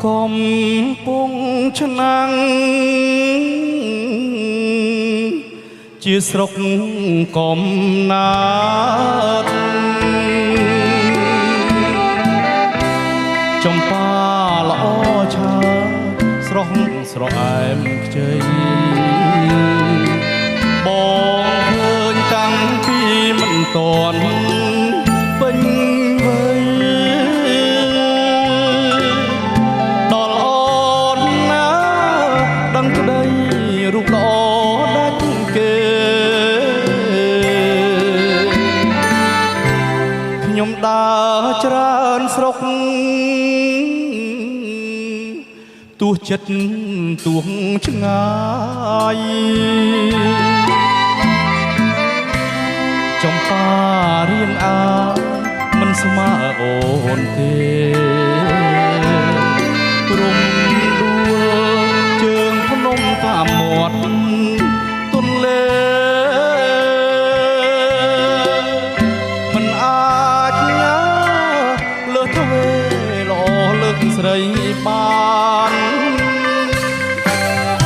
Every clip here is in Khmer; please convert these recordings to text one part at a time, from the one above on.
កំពុងឆ្នាំងជាស្រុកកំណាត់ចំប៉ាល្អឆើស្រស់ស្រអែមខ្ចីបងឃើញតាំងពីមិនទាន់ពេញវ័យរូបល្អដាច់គេខ្ញុំដើរច្រើនស្រុកទោះចិត្តទោះឆ្ងាយចំប៉ារៀងអាមិនស្មើអូនទេព្រំដួលជើងភ្នំតាមមាត់ទន្លេមិនអាចណាលើសទ្វេល្អលើកស្រីបាន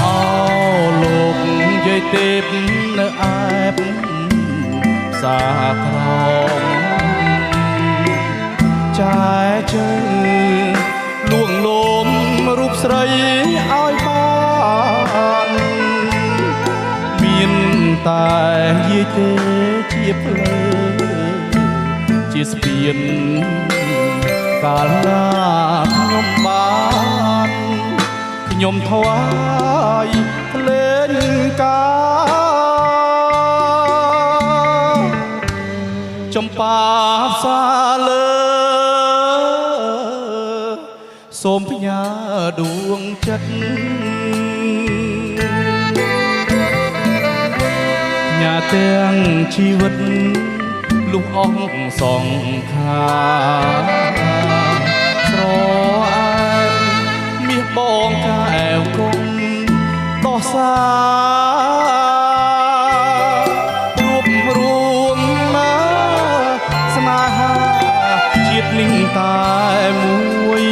អោលោកយាយទេពនៅអែបផ្សារក្រមចែជើងលួងលោមរូបស្រីឲ្យបានមានតែយាយទេជាភ្លើជាស្ពានកាលណាខ្ញុំបានខ្ញុំថ្វាយភ្លេងការចំប៉ាផ្សារលើសូមផ្ញើដួងចិត្តញ៉ាទាំងជីវិតលុះអស់សងខាស្រអែមមាសបងកែវគុំដោះសារួបរួមណាស្នេហាជាតិនឹងតែមួយ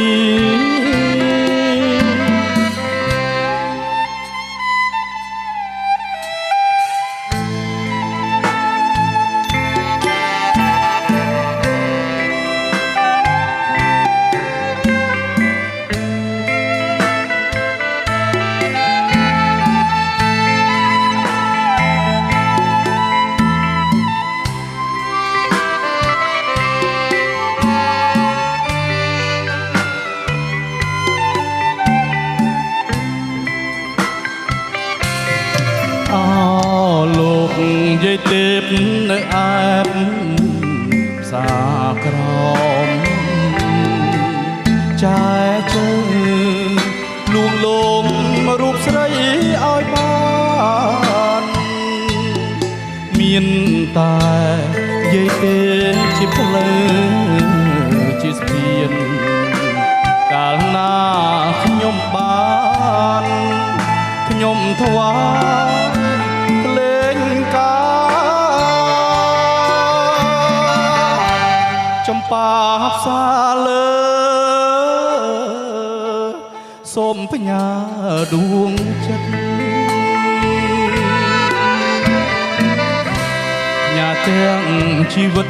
យាយទេពនៅអែបផ្សារក្រមចែជើងលួងលោមរូបស្រីឲ្យបានមានតែយាយទេពជាភ្លើជាស្ពានកាលណាខ្ញុំបានខ្ញុំថ្វាយភ្លេងចំប៉ាផ្សារលើសូមផ្ញើដួងចិត្តញ៉ាទាំងជីវិត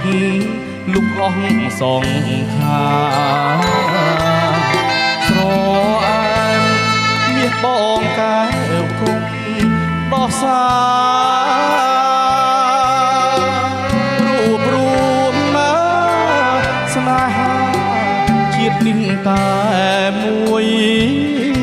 លុបអស់សងខាស្រអែមមាសបងកែវគុំដោះសារួបរួមណាស្នេហាជាតិនេះតែមួយ